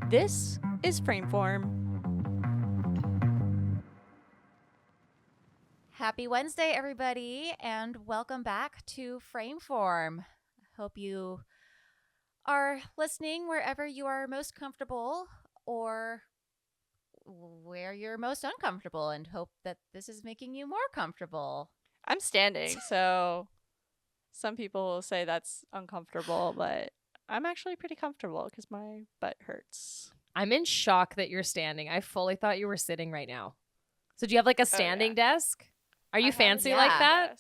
This is Frameform. Happy Wednesday, everybody, and welcome back to Frameform. Hope you are listening wherever you are most comfortable or where you're most uncomfortable, and hope that this is making you more comfortable. I'm standing, so some people will say that's uncomfortable, but I'm actually pretty comfortable because my butt hurts. I'm in shock that you're standing. I fully thought you were sitting right now. So do you have like a standing desk? Are you fancy like that?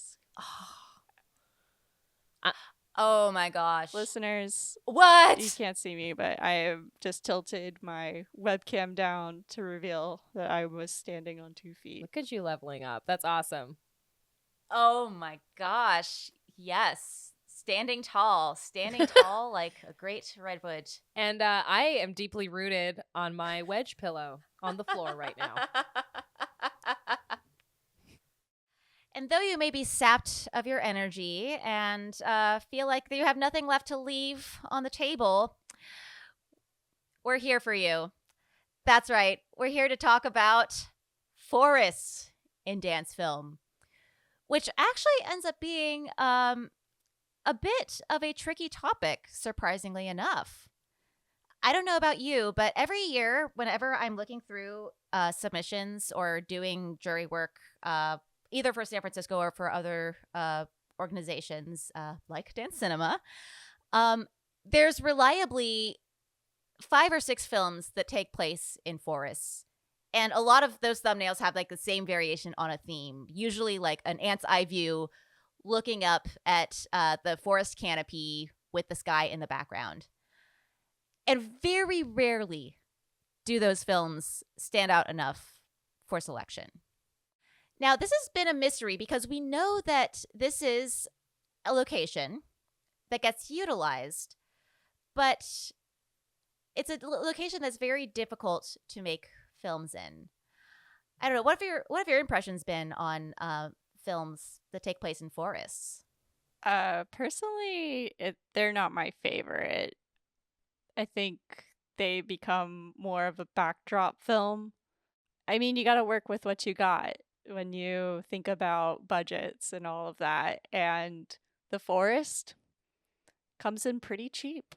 Oh my gosh. Listeners, What? you can't see me, but I have just tilted my webcam down to reveal that I was standing on 2 feet. Look at you leveling up. That's awesome. Oh my gosh. Yes. Standing tall like a great redwood. And I am deeply rooted on my wedge pillow on the floor right now. And though you may be sapped of your energy and feel like you have nothing left to leave on the table, we're here for you. That's right. We're here to talk about forests in dance film, which actually ends up being a bit of a tricky topic, surprisingly enough. I don't know about you, but every year, whenever I'm looking through submissions or doing jury work, either for San Francisco or for other organizations like Dance Cinema, there's reliably 5 or 6 films that take place in forests. And a lot of those thumbnails have like the same variation on a theme, usually like an ant's eye view looking up at the forest canopy with the sky in the background. And very rarely do those films stand out enough for selection. Now, this has been a mystery because we know that this is a location that gets utilized, but it's a location that's very difficult to make films in. I don't know. What have your impressions been on films that take place in forests? Personally, they're not my favorite. I think they become more of a backdrop film. I mean, you got to work with what you got when you think about budgets and all of that. And the forest comes in pretty cheap.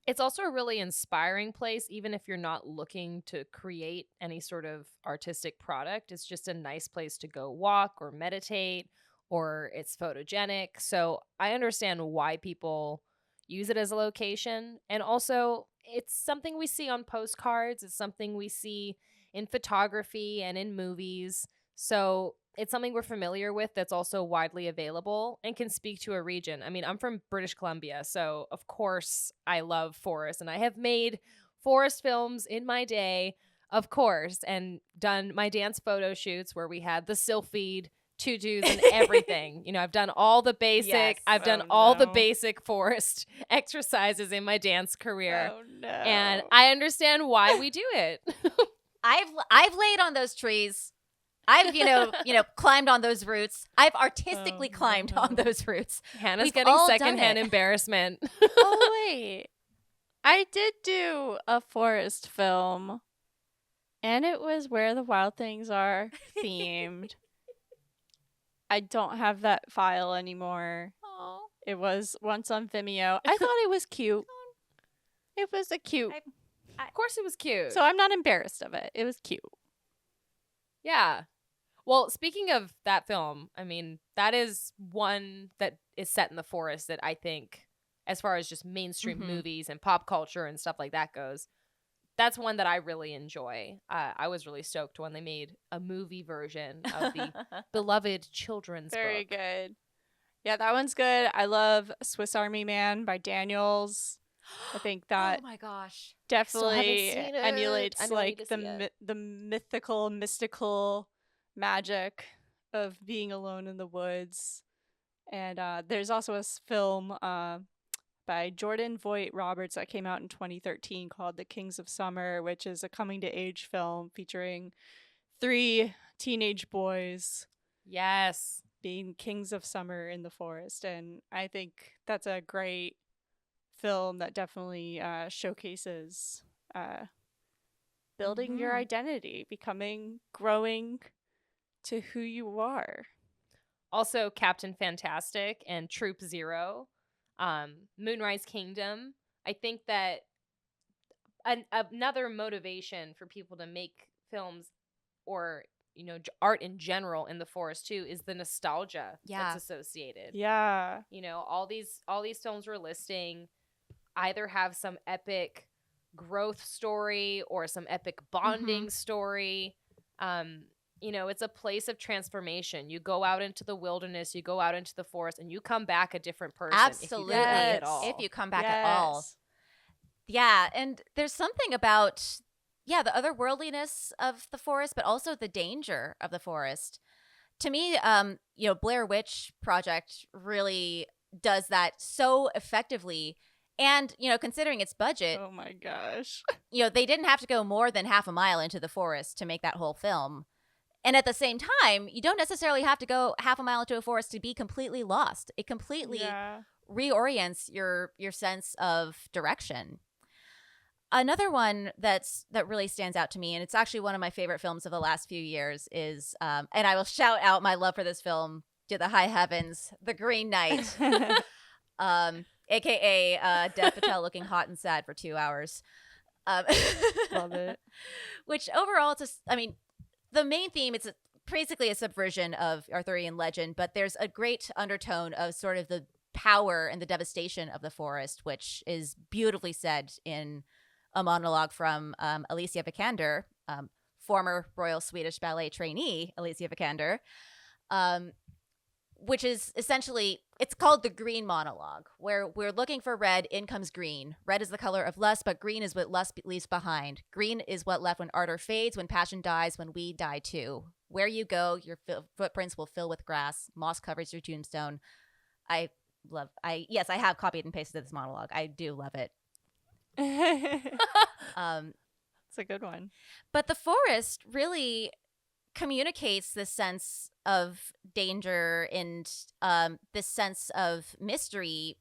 It's also a really inspiring place, even if you're not looking to create any sort of artistic product. It's just a nice place to go walk or meditate, or it's photogenic. So I understand why people use it as a location. And also, it's something we see on postcards. It's something we see in photography and in movies. So it's something we're familiar with that's also widely available and can speak to a region. I mean, I'm from British Columbia, so of course I love forests, and I have made forest films in my day, of course, and done my dance photo shoots where we had the sylphide tutus and everything. You know, I've done all the basic, Yes. I've done all the basic forest exercises in my dance career. Oh no. And I understand why we do it. I've laid on those trees. I've climbed on those roots. I've artistically climbed on those roots. Hannah's We've getting all done secondhand it. embarrassment. Oh wait. I did do a forest film, and it was Where the Wild Things Are themed. I don't have that file anymore. Oh, It was once on Vimeo. I thought it was cute. It was a cute. Of course it was cute. So I'm not embarrassed of it. It was cute. Yeah. Well, speaking of that film, I mean, that is one that is set in the forest that I think, as far as just mainstream movies and pop culture and stuff like that goes, that's one that I really enjoy. I was really stoked when they made a movie version of the beloved children's Very book. good. Yeah, that one's good. I love Swiss Army Man by Daniels. I think that oh my gosh. definitely seen it. emulates I know I need like to see it. the mystical magic of being alone in the woods. And there's also a film by Jordan Voight Roberts that came out in 2013 called The Kings of Summer, which is a coming to age film featuring 3 teenage boys Yes. being kings of summer in the forest. And I think that's a great film that definitely showcases building your identity, growing to who you are. Also, Captain Fantastic and Troop Zero, Moonrise Kingdom. I think that another motivation for people to make films or art in general in the forest too is the nostalgia that's associated. Yeah. All these films we're listing either have some epic growth story or some epic bonding story. It's a place of transformation. You go out into the wilderness, you go out into the forest, and you come back a different person. Absolutely. If you come back at all. If you come back at all. Yeah, and there's something about the otherworldliness of the forest, but also the danger of the forest. To me, Blair Witch Project really does that so effectively. And, considering its budget, oh my gosh, they didn't have to go more than half a mile into the forest to make that whole film. And at the same time, you don't necessarily have to go half a mile into a forest to be completely lost. It completely reorients your sense of direction. Another one that really stands out to me, and it's actually one of my favorite films of the last few years, is, and I will shout out my love for this film to the high heavens, The Green Knight, a.k.a. Dev Patel looking hot and sad for 2 hours. Love it. Which overall, the main theme, it's basically a subversion of Arthurian legend, but there's a great undertone of sort of the power and the devastation of the forest, which is beautifully said in a monologue from Alicia Vikander, former Royal Swedish Ballet trainee Alicia Vikander, which is essentially, it's called the Green Monologue, where we're looking for red, in comes green. Red is the color of lust, but green is what lust leaves behind. Green is what left when ardor fades, when passion dies, when we die too. Where you go, your footprints will fill with grass. Moss covers your tombstone. I have copied and pasted this monologue. I do love it. It's a good one. But the forest really communicates this sense of danger and this sense of mystery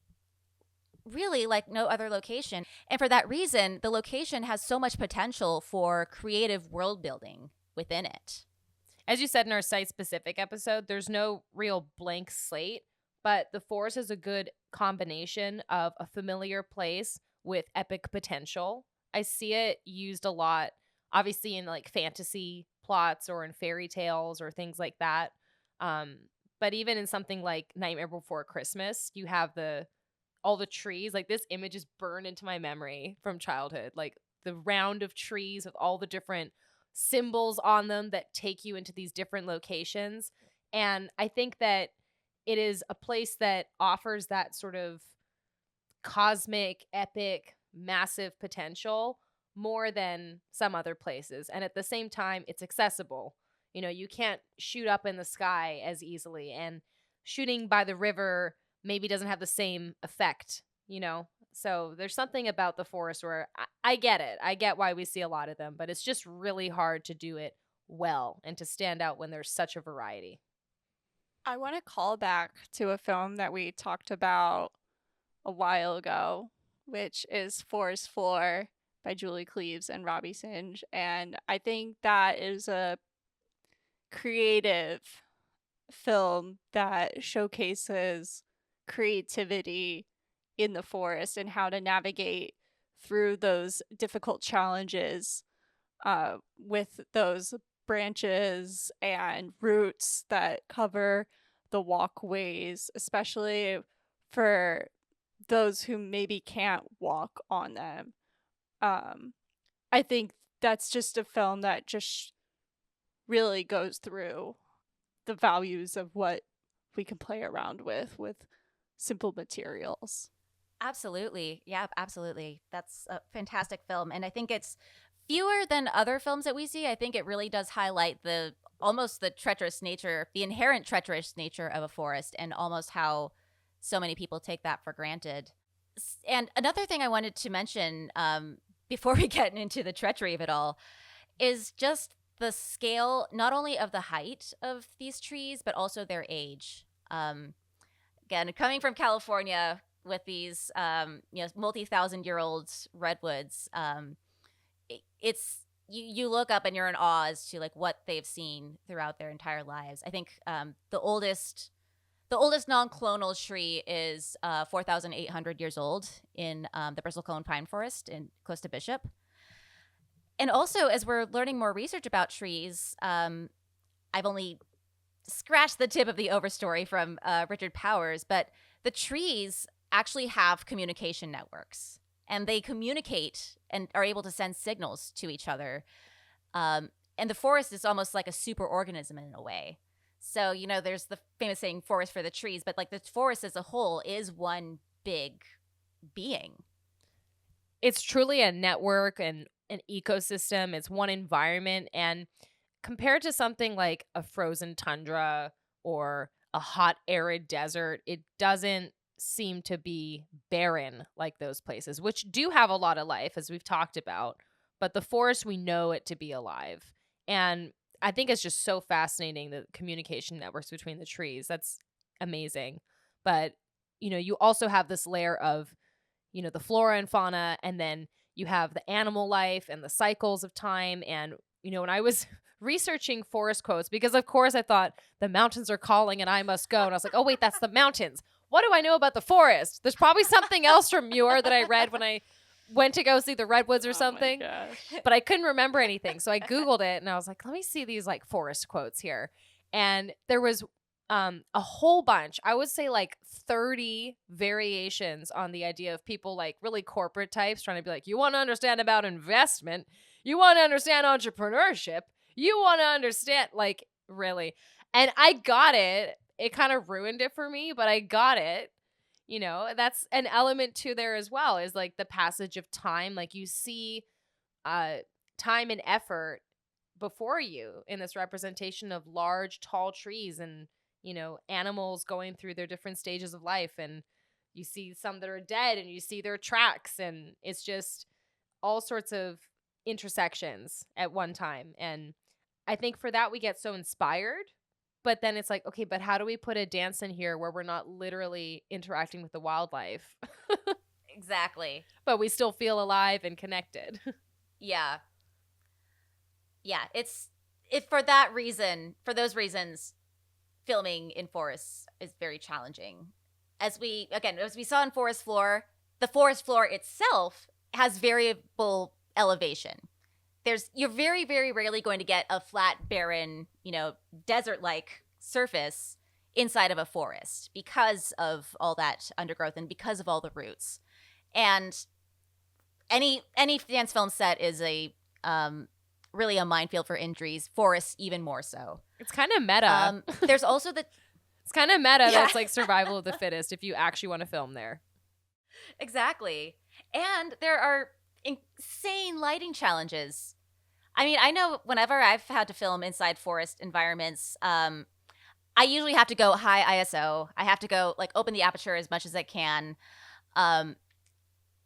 really like no other location. And for that reason, the location has so much potential for creative world building within it. As you said in our site-specific episode, there's no real blank slate, but the forest is a good combination of a familiar place with epic potential. I see it used a lot, obviously in like fantasy plots or in fairy tales or things like that. But even in something like Nightmare Before Christmas, you have all the trees. Like this image is burned into my memory from childhood. Like the round of trees with all the different symbols on them that take you into these different locations. And I think that it is a place that offers that sort of cosmic, epic, massive potential more than some other places. And at the same time, it's accessible. You can't shoot up in the sky as easily, and shooting by the river maybe doesn't have the same effect, So there's something about the forest where I get it. I get why we see a lot of them, but it's just really hard to do it well and to stand out when there's such a variety. I want to call back to a film that we talked about a while ago, which is Forest Floor by Julie Cleaves and Robbie Singe. And I think that is a creative film that showcases creativity in the forest and how to navigate through those difficult challenges with those branches and roots that cover the walkways, especially for those who maybe can't walk on them. I think that's just a film that just really goes through the values of what we can play around with simple materials. Absolutely. Yeah, absolutely. That's a fantastic film. And I think it's fewer than other films that we see. I think it really does highlight the inherent treacherous nature of a forest, and almost how so many people take that for granted. And another thing I wanted to mention before we get into the treachery of it all is just the scale, not only of the height of these trees, but also their age. Again, coming from California with these multi-thousand-year-old redwoods, it's you look up and you're in awe as to like what they've seen throughout their entire lives. I think the oldest non-clonal tree is 4,800 years old in the bristlecone pine forest in close to Bishop. And also, as we're learning more research about trees, I've only scratched the tip of the overstory from Richard Powers, but the trees actually have communication networks, and they communicate and are able to send signals to each other. And the forest is almost like a super organism in a way. So, you know, there's the famous saying, forest for the trees, but like the forest as a whole is one big being. It's truly a network and an ecosystem. It's one environment. And compared to something like a frozen tundra or a hot, arid desert, it doesn't seem to be barren like those places, which do have a lot of life, as we've talked about. But the forest, we know it to be alive. And I think it's just so fascinating, the communication networks between the trees. That's amazing. But, you know, you also have this layer of, you know, the flora and fauna, and then you have the animal life and the cycles of time. And, you know, when I was researching forest quotes, because of course I thought the mountains are calling and I must go. And I was like, oh, wait, that's the mountains. What do I know about the forest? There's probably something else from Muir that I read when I went to go see the redwoods or something, but I couldn't remember anything. So I Googled it and I was like, let me see these like forest quotes here. And there was a whole bunch, I would say like 30 variations on the idea of people like really corporate types trying to be like, you want to understand about investment, you want to understand entrepreneurship, you want to understand, like, really. And I got it. It kind of ruined it for me, but I got it. You know, that's an element to there as well, is like the passage of time. Like you see time and effort before you in this representation of large, tall trees and, you know, animals going through their different stages of life. And you see some that are dead and you see their tracks. And it's just all sorts of intersections at one time. And I think for that, we get so inspired. But then it's like, okay, but how do we put a dance in here where we're not literally interacting with the wildlife, Exactly. but we still feel alive and connected? Yeah. Yeah. For those reasons, filming in forests is very challenging. As we saw in Forest Floor, the forest floor itself has variable elevation. You're very, very rarely going to get a flat, barren, you know, desert-like surface inside of a forest because of all that undergrowth and because of all the roots. And any dance film set is a really a minefield for injuries. Forests even more so. It's kind of meta. There's also It's kind of meta. Yeah. That's like survival of the fittest if you actually want to film there. Exactly. And there are insane lighting challenges. I mean, I know whenever I've had to film inside forest environments, I usually have to go high ISO. I have to go like open the aperture as much as I can. And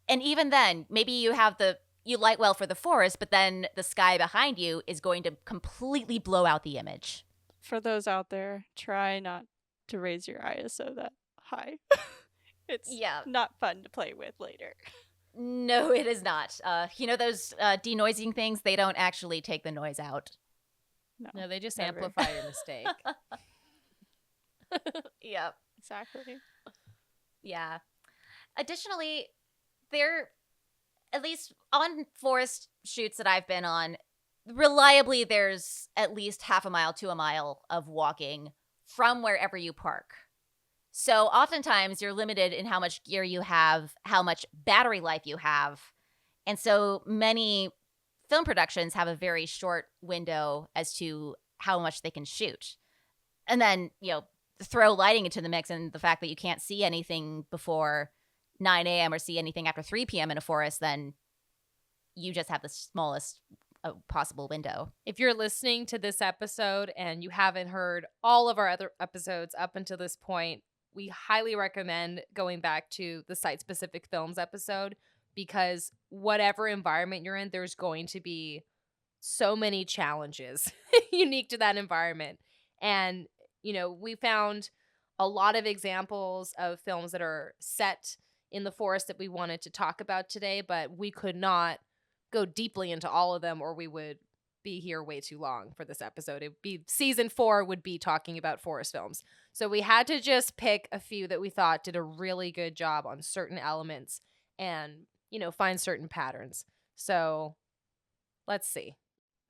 even then, maybe you light well for the forest, but then the sky behind you is going to completely blow out the image. For those out there, try not to raise your ISO that high. It's not fun to play with later. No, it is not. You know those denoising things? They don't actually take the noise out. No, they just never. amplify your mistake. Yep. Exactly. Yeah. Additionally, at least on forest shoots that I've been on, reliably there's at least half a mile to a mile of walking from wherever you park. So oftentimes you're limited in how much gear you have, how much battery life you have. And so many film productions have a very short window as to how much they can shoot. And then, you know, throw lighting into the mix and the fact that you can't see anything before 9 a.m. or see anything after 3 p.m. in a forest, then you just have the smallest possible window. If you're listening to this episode and you haven't heard all of our other episodes up until this point, we highly recommend going back to the site-specific films episode, because whatever environment you're in, there's going to be so many challenges unique to that environment. And, you know, we found a lot of examples of films that are set in the forest that we wanted to talk about today, but we could not go deeply into all of them, or we would be here way too long for this episode. It'd be season 4 would be talking about forest films. So we had to just pick a few that we thought did a really good job on certain elements and, find certain patterns. So let's see.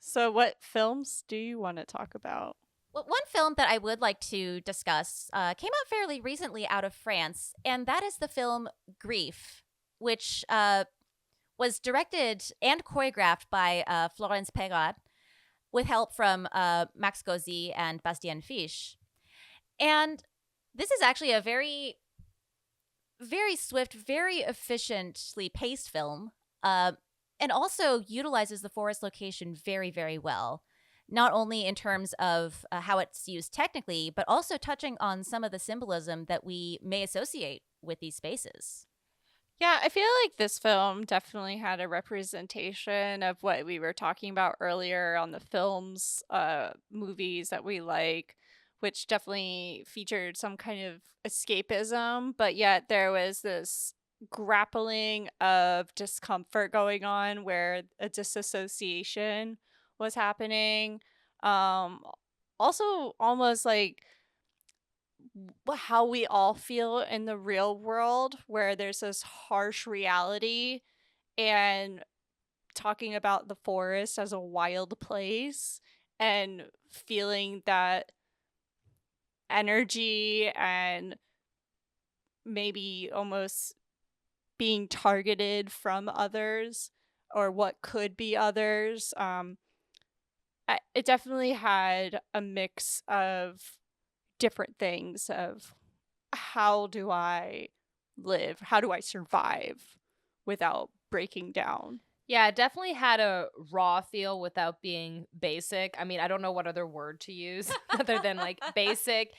So, what films do you want to talk about? Well, one film that I would like to discuss came out fairly recently out of France, and that is the film Grief, which was directed and choreographed by Florence Perrat with help from Max Gauzy and Bastien Fiche. And this is actually a very, very swift, very efficiently paced film, and also utilizes the forest location very, very well. Not only in terms of how it's used technically, but also touching on some of the symbolism that we may associate with these spaces. Yeah, I feel like this film definitely had a representation of what we were talking about earlier on the films, movies that we like, which definitely featured some kind of escapism, but yet there was this grappling of discomfort going on where a disassociation was happening. Um, Also, almost like how we all feel in the real world where there's this harsh reality and talking about the forest as a wild place and feeling that energy and maybe almost being targeted from others or what could be others. It definitely had a mix of different things of how do I live? How do I survive without breaking down? Yeah, it definitely had a raw feel without being basic. I mean, I don't know what other word to use other than like basic.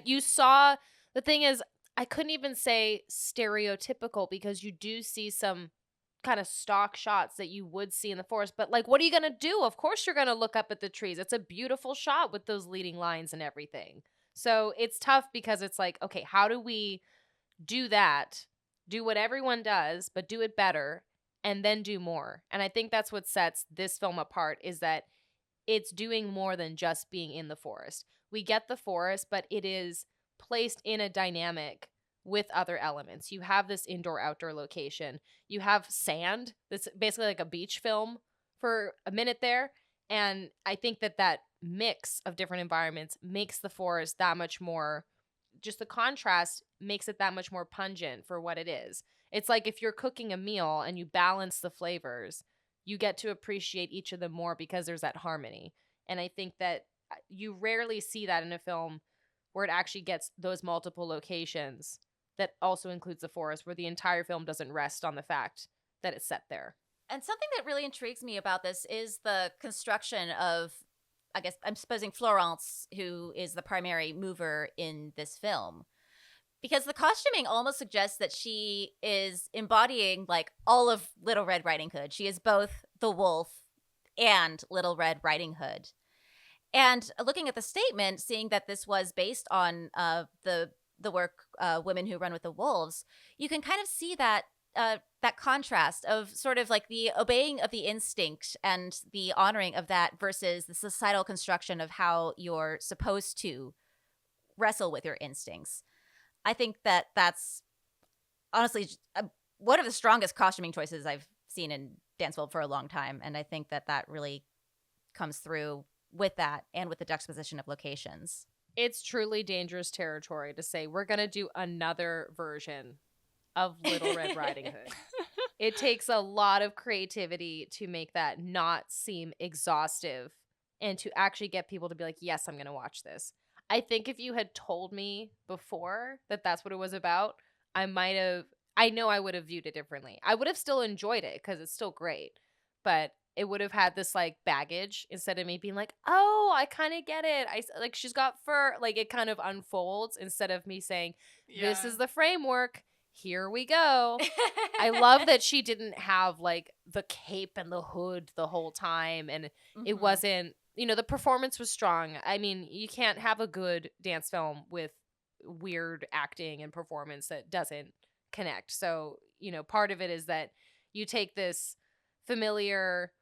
You saw, the thing is, I couldn't even say stereotypical because you do see some kind of stock shots that you would see in the forest. But like, what are you going to do? Of course, you're going to look up at the trees. It's a beautiful shot with those leading lines and everything. So it's tough because it's like, okay, how do we do that, do what everyone does, but do it better, and then do more. And I think that's what sets this film apart is that it's doing more than just being in the forest. We get the forest, but it is placed in a dynamic with other elements. You have this indoor outdoor location. You have sand. That's basically like a beach film for a minute there. And I think that that mix of different environments makes the forest that much more, just the contrast makes it that much more pungent for what it is. It's like if you're cooking a meal and you balance the flavors, you get to appreciate each of them more because there's that harmony. And I think that you rarely see that in a film where it actually gets those multiple locations that also includes the forest, where the entire film doesn't rest on the fact that it's set there. And something that really intrigues me about this is the construction of, I guess I'm supposing Florence, who is the primary mover in this film. Because the costuming almost suggests that she is embodying like all of Little Red Riding Hood. She is both the wolf and Little Red Riding Hood. And looking at the statement, seeing that this was based on the work Women Who Run with the Wolves, you can kind of see that that contrast of sort of like the obeying of the instinct and the honoring of that versus the societal construction of how you're supposed to wrestle with your instincts. I think that that's honestly one of the strongest costuming choices I've seen in dance film for a long time. And I think that that really comes through with that and with the juxtaposition of locations. It's truly dangerous territory to say we're going to do another version of Little Red Riding Hood. It takes a lot of creativity to make that not seem exhaustive and to actually get people to be like, yes, I'm going to watch this. I think if you had told me before that that's what it was about, I know I would have viewed it differently. I would have still enjoyed it because it's still great, but it would have had this like baggage instead of me being like, oh, I kind of get it. Like she's got fur, like it kind of unfolds instead of me saying, this is the framework. Here we go. I love that she didn't have like the cape and the hood the whole time. And it wasn't, the performance was strong. I mean, you can't have a good dance film with weird acting and performance that doesn't connect. So, part of it is that you take this familiar,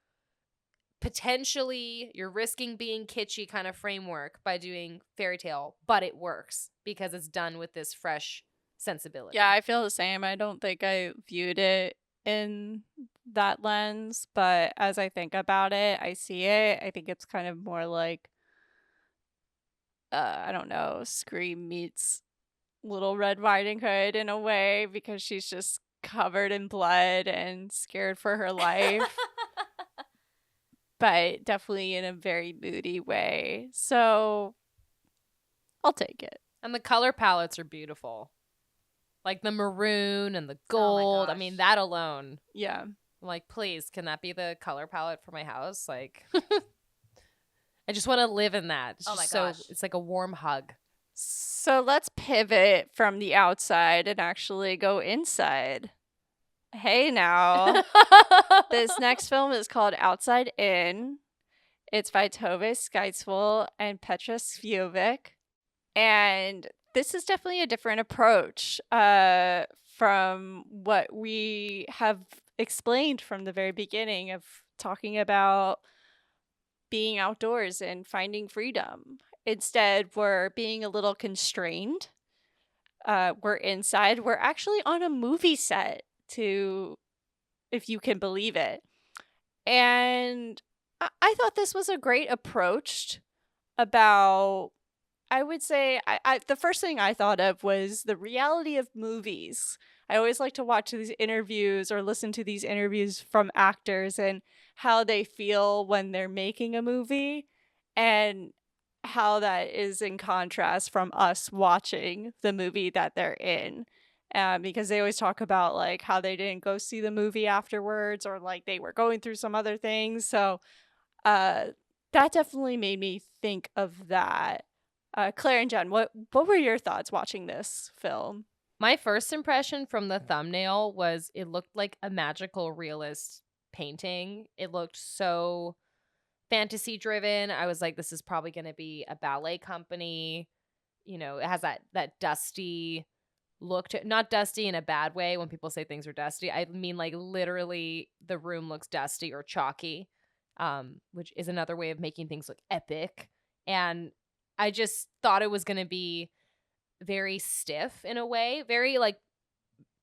potentially you're risking being kitschy kind of framework by doing fairy tale, but it works because it's done with this fresh sensibility. Yeah, I feel the same. I don't think I viewed it in that lens, but as I think about it, I see it. I think it's kind of more like I don't know, Scream meets Little Red Riding Hood in a way because she's just covered in blood and scared for her life, but definitely in a very moody way. So I'll take it. And the color palettes are beautiful. Like the maroon and the gold. I mean, gosh. that alone. Yeah. I'm like, please, can that be the color palette for my house? Like, I just want to live in that. It's Oh just my so, gosh. it's like a warm hug. So let's pivot from the outside and actually go inside. Hey now. This next film is called Outside In. It's by Tove Skeitsvold and Petra Svjovic. And this is definitely a different approach from what we have explained from the very beginning of talking about being outdoors and finding freedom. Instead, we're being a little constrained. We're inside. We're actually on a movie set, to if you can believe it. And I thought this was a great approach about, I would say, the first thing I thought of was the reality of movies. I always like to watch these interviews or listen to these interviews from actors and how they feel when they're making a movie and how that is in contrast from us watching the movie that they're in. Because they always talk about like how they didn't go see the movie afterwards or like they were going through some other things. So uh, that definitely made me think of that. Claire and Jen, what were your thoughts watching this film? My first impression from the thumbnail was it looked like a magical realist painting. It looked so fantasy driven. I was like, this is probably going to be a ballet company. You know, it has that dusty look to, not dusty in a bad way when people say things are dusty. I mean like literally the room looks dusty or chalky, which is another way of making things look epic. And I just thought it was going to be very stiff in a way, very like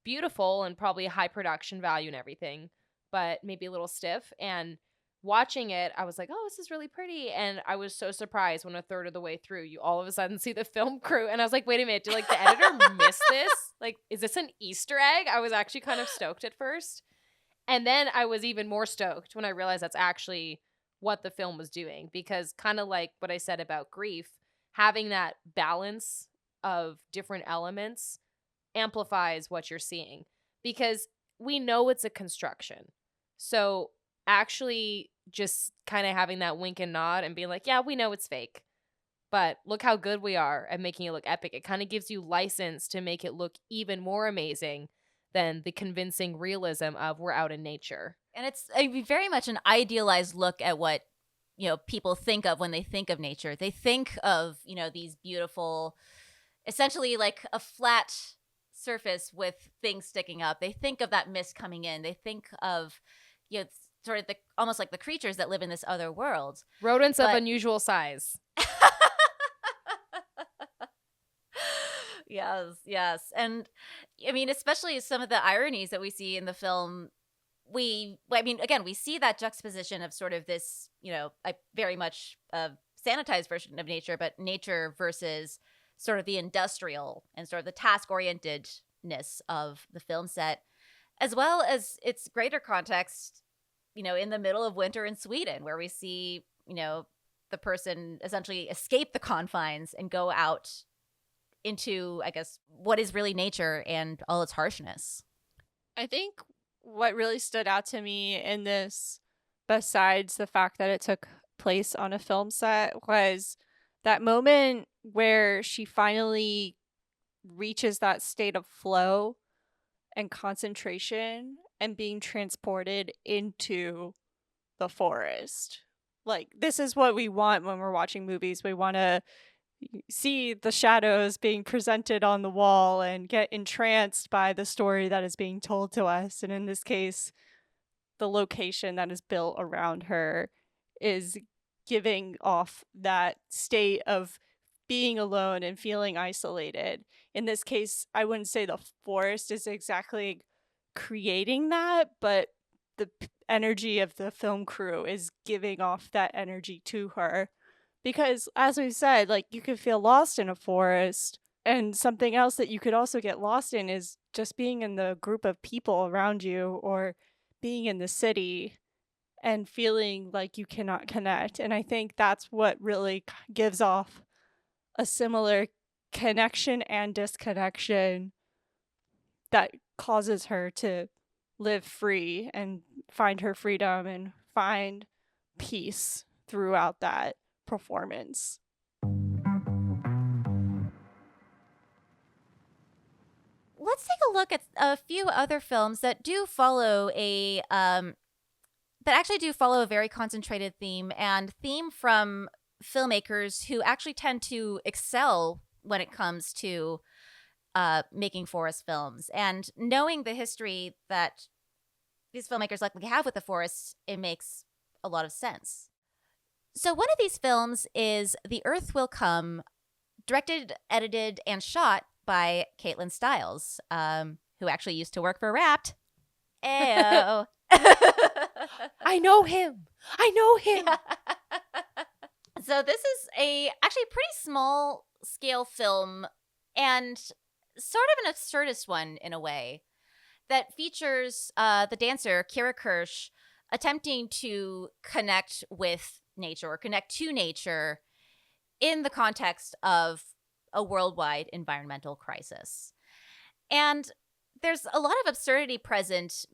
beautiful and probably high production value and everything, but maybe a little stiff. And watching it, I was like, oh, this is really pretty. And I was so surprised when a third of the way through, you all of a sudden see the film crew. And I was like, wait a minute, did like the editor miss this? Like, is this an Easter egg? I was actually kind of stoked at first. And then I was even more stoked when I realized that's actually what the film was doing. Because kind of like what I said about grief, having that balance of different elements amplifies what you're seeing. Because we know it's a construction. So actually just kind of having that wink and nod and being like, yeah, we know it's fake, but look how good we are at making it look epic. It kind of gives you license to make it look even more amazing than the convincing realism of we're out in nature. And it's very much an idealized look at what, people think of when they think of nature. They think of, these beautiful, essentially like a flat surface with things sticking up. They think of that mist coming in. They think of, sort of almost like the creatures that live in this other world. Rodents of unusual size. Yes. And I mean, especially some of the ironies that we see in the film, we see that juxtaposition of sort of this, very much a sanitized version of nature, but nature versus sort of the industrial and sort of the task-orientedness of the film set, as well as its greater context, in the middle of winter in Sweden, where we see, the person essentially escape the confines and go out into, I guess, what is really nature and all its harshness. I think what really stood out to me in this, besides the fact that it took place on a film set, was that moment where she finally reaches that state of flow and concentration and being transported into the forest. Like, this is what we want when we're watching movies. We want to see the shadows being presented on the wall and get entranced by the story that is being told to us. And in this case, the location that is built around her is giving off that state of being alone and feeling isolated. In this case, I wouldn't say the forest is exactly creating that, but the energy of the film crew is giving off that energy to her. Because as we said, like, you could feel lost in a forest, and something else that you could also get lost in is just being in the group of people around you, or being in the city and feeling like you cannot connect. And I think that's what really gives off a similar connection and disconnection that causes her to live free and find her freedom and find peace throughout that performance. Let's take a look at a few other films that do follow a very concentrated theme, and theme from filmmakers who actually tend to excel when it comes to making forest films. And knowing the history that these filmmakers likely have with the forests, it makes a lot of sense. So one of these films is The Earth Will Come, directed, edited, and shot by Caitlin Stiles, who actually used to work for Wrapped. Ayo. I know him. Yeah. So this is actually a pretty small scale film, and sort of an absurdist one in a way, that features the dancer Kira Kirsch attempting to connect with nature, or connect to nature, in the context of a worldwide environmental crisis. And there's a lot of absurdity present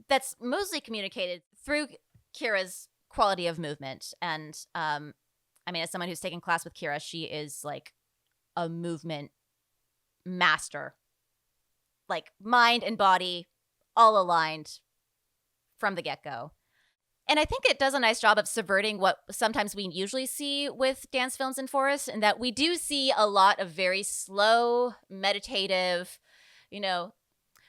that's mostly communicated through Kira's quality of movement. And I mean, as someone who's taken class with Kira, she is like a movement master. Like, mind and body all aligned from the get-go. And I think it does a nice job of subverting what sometimes we usually see with dance films in forests, and that we do see a lot of very slow, meditative,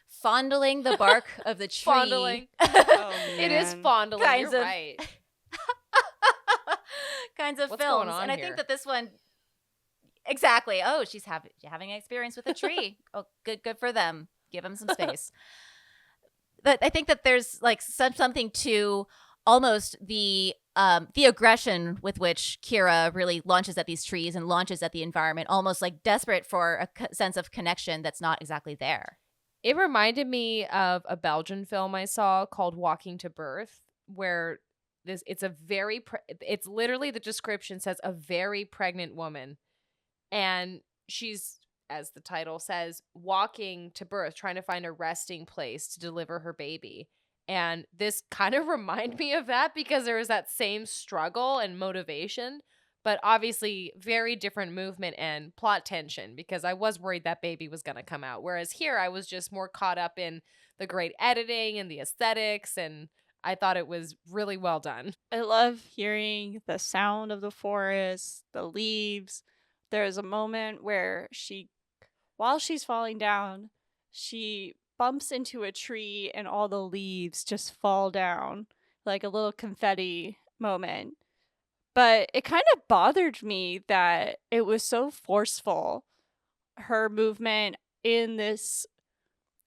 fondling the bark of the tree. Fondling. Oh, It is man. fondling. Kinds You're of- right. kinds of What's films. going on and I here? think that this one, exactly. Oh, she's having an experience with a tree. Oh, good for them. Give them some space. But I think that there's like something to almost the aggression with which Kira really launches at these trees and launches at the environment, almost like desperate for a sense of connection that's not exactly there. It reminded me of a Belgian film I saw called Walking to Birth, where it's literally, the description says, a very pregnant woman, and she's, as the title says, walking to birth, trying to find a resting place to deliver her baby. And this kind of reminded me of that, because there was that same struggle and motivation, but obviously very different movement and plot tension, because I was worried that baby was going to come out. Whereas here I was just more caught up in the great editing and the aesthetics, and I thought it was really well done. I love hearing the sound of the forest, the leaves. There's a moment where while she's falling down, she bumps into a tree and all the leaves just fall down, like a little confetti moment. But it kind of bothered me that it was so forceful, her movement in this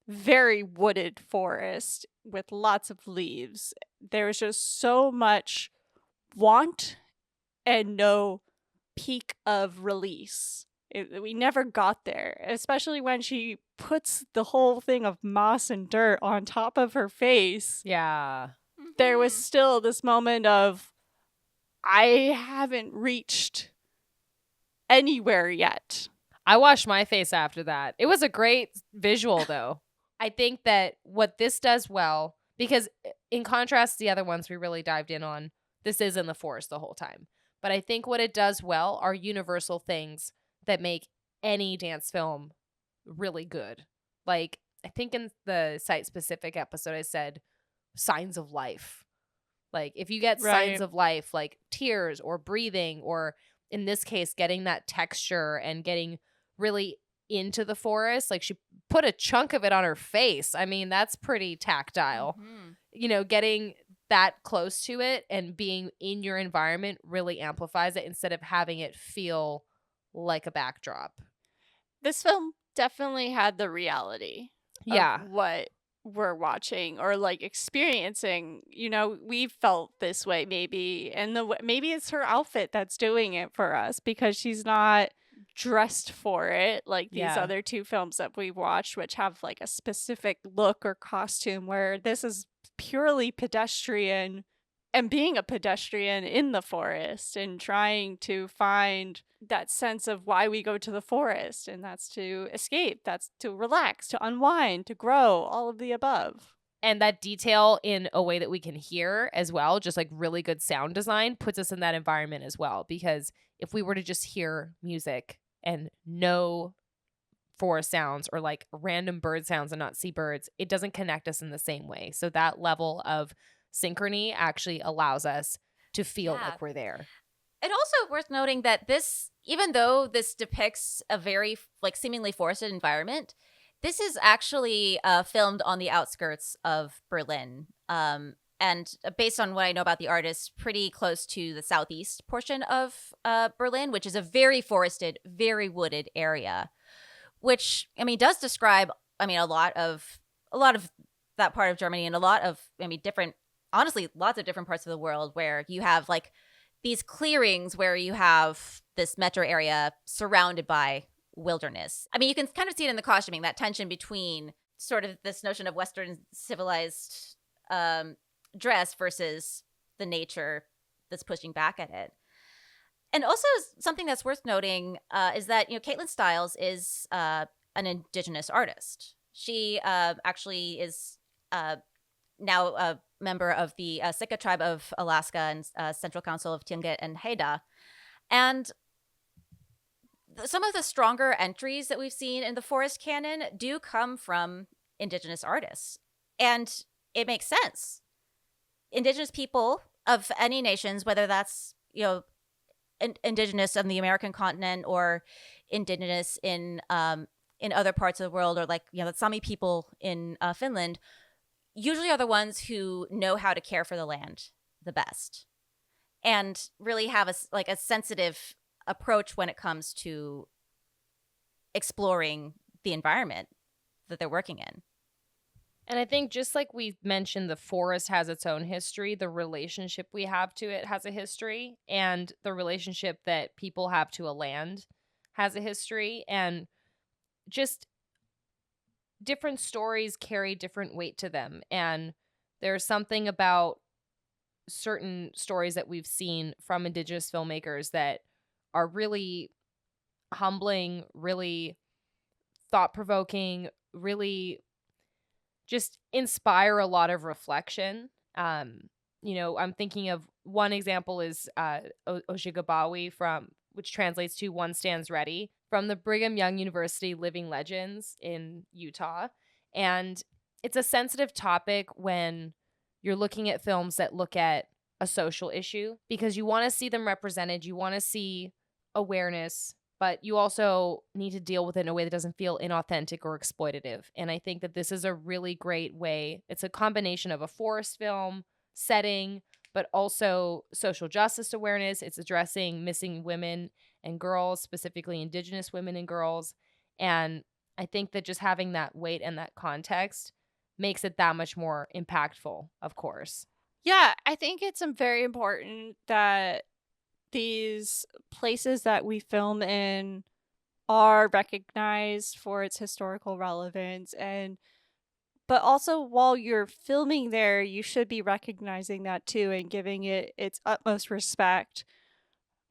very wooded forest with lots of leaves. There was just so much want and no peak of release. We never got there, especially when she puts the whole thing of moss and dirt on top of her face. Yeah. There was still this moment of, I haven't reached anywhere yet. I washed my face after that. It was a great visual, though. I think that what this does well, because in contrast to the other ones we really dived in on, this is in the forest the whole time. But I think what it does well are universal things that make any dance film really good. Like, I think in the site-specific episode I said signs of life. Like, if you get signs Right. of life, like tears or breathing, or in this case, getting that texture and getting really into the forest, like she put a chunk of it on her face. I mean, that's pretty tactile. Mhm. getting that close to it and being in your environment really amplifies it instead of having it feel like a backdrop. This film definitely had the reality of Yeah. what we're watching or like experiencing. We felt this way maybe, and maybe it's her outfit that's doing it for us because she's not dressed for it like these Yeah. other two films that we've watched, which have like a specific look or costume, where this is purely pedestrian and being a pedestrian in the forest and trying to find that sense of why we go to the forest, and that's to escape, that's to relax, to unwind, to grow, all of the above. And that detail in a way that we can hear as well, just like really good sound design, puts us in that environment as well. Because if we were to just hear music and no forest sounds or like random bird sounds and not see birds, it doesn't connect us in the same way. So that level of synchrony actually allows us to feel Yeah. like we're there. And also worth noting that this, even though this depicts a very like seemingly forested environment, this is actually filmed on the outskirts of Berlin. And based on what I know about the artist, pretty close to the southeast portion of Berlin, which is a very forested, very wooded area, which does describe a lot of that part of Germany and a lot of different, honestly, lots of different parts of the world where you have like these clearings where you have this metro area surrounded by wilderness. You can kind of see it in the costuming, that tension between sort of this notion of Western civilized dress versus the nature that's pushing back at it. And also something that's worth noting is that, Caitlin Stiles is an indigenous artist. She actually is now a member of the Sitka tribe of Alaska and Central Council of Tlingit and Haida. And some of the stronger entries that we've seen in the forest canon do come from indigenous artists. And it makes sense. Indigenous people of any nations, whether that's, indigenous on the American continent or indigenous in other parts of the world, or like, the Sami people in Finland, usually are the ones who know how to care for the land the best and really have a sensitive approach when it comes to exploring the environment that they're working in. And I think just like we mentioned, the forest has its own history. The relationship we have to it has a history, and the relationship that people have to a land has a history. And just different stories carry different weight to them. And there's something about certain stories that we've seen from Indigenous filmmakers that are really humbling, really thought-provoking, really just inspire a lot of reflection. I'm thinking of one example is Ojibwawi, which translates to One Stands Ready, from the Brigham Young University Living Legends in Utah. And it's a sensitive topic when you're looking at films that look at a social issue, because you want to see them represented, you want to see awareness, but you also need to deal with it in a way that doesn't feel inauthentic or exploitative. And I think that this is a really great way. It's a combination of a forest film setting, but also social justice awareness. It's addressing missing women and girls, specifically Indigenous women and girls. And I think that just having that weight and that context makes it that much more impactful, of course. Yeah, I think it's very important that these places that we film in are recognized for its historical relevance, but also while you're filming there, you should be recognizing that too and giving it its utmost respect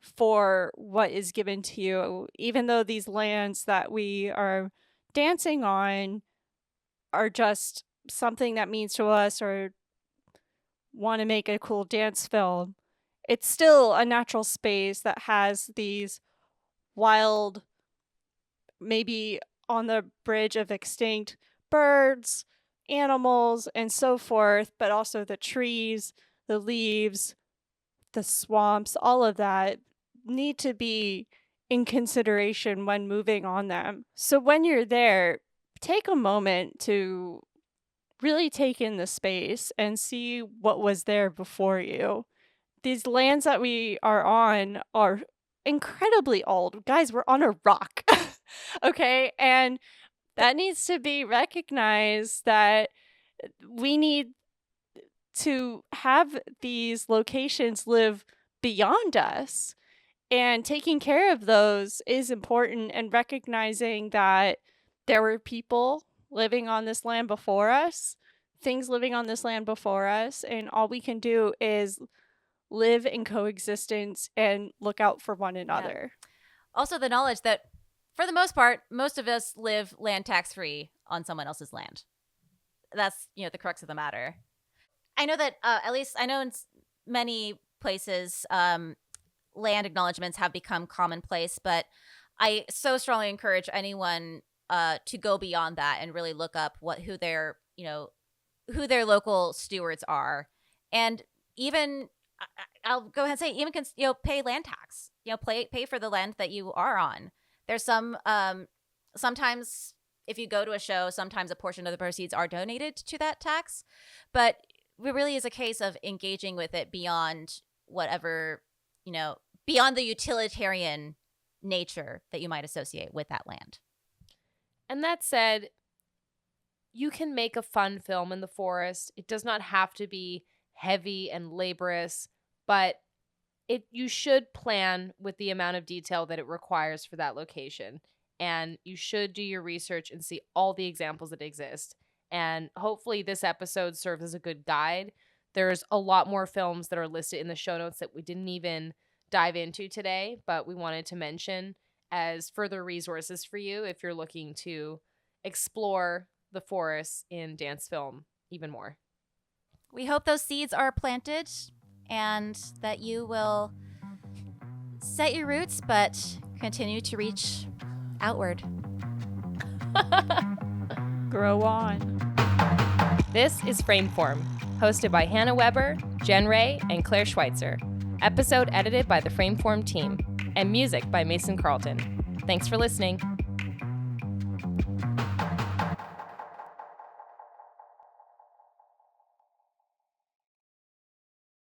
for what is given to you. Even though these lands that we are dancing on are just something that means to us or want to make a cool dance film, it's still a natural space that has these wild, maybe on the bridge of extinct birds, animals, and so forth, but also the trees, the leaves, the swamps, all of that need to be in consideration when moving on them. So when you're there, take a moment to really take in the space and see what was there before you. These lands that we are on are incredibly old. Guys, we're on a rock. Okay? And that needs to be recognized, that we need to have these locations live beyond us. And taking care of those is important, and recognizing that there were people living on this land before us, things living on this land before us, and all we can do is live in coexistence and look out for one another. Also, the knowledge that for the most part, most of us live land tax free on someone else's land. That's, the crux of the matter. I know that at least I know in many places, land acknowledgements have become commonplace, but I so strongly encourage anyone to go beyond that and really look up who their local stewards are, and even I'll go ahead and say even pay land tax. Pay for the land that you are on. There's some sometimes if you go to a show, sometimes a portion of the proceeds are donated to that tax, but it really is a case of engaging with it beyond whatever, beyond the utilitarian nature that you might associate with that land. And that said, you can make a fun film in the forest. It does not have to be heavy and laborious, but you should plan with the amount of detail that it requires for that location. And you should do your research and see all the examples that exist. And hopefully this episode serves as a good guide. There's a lot more films that are listed in the show notes that we didn't even dive into today, but we wanted to mention as further resources for you if you're looking to explore the forests in dance film even more. We hope those seeds are planted and that you will set your roots, but continue to reach outward. Grow on. This is Frameform, hosted by Hannah Weber, Jen Ray, and Claire Schweitzer. Episode edited by the Frameform team, and music by Mason Carlton. Thanks for listening.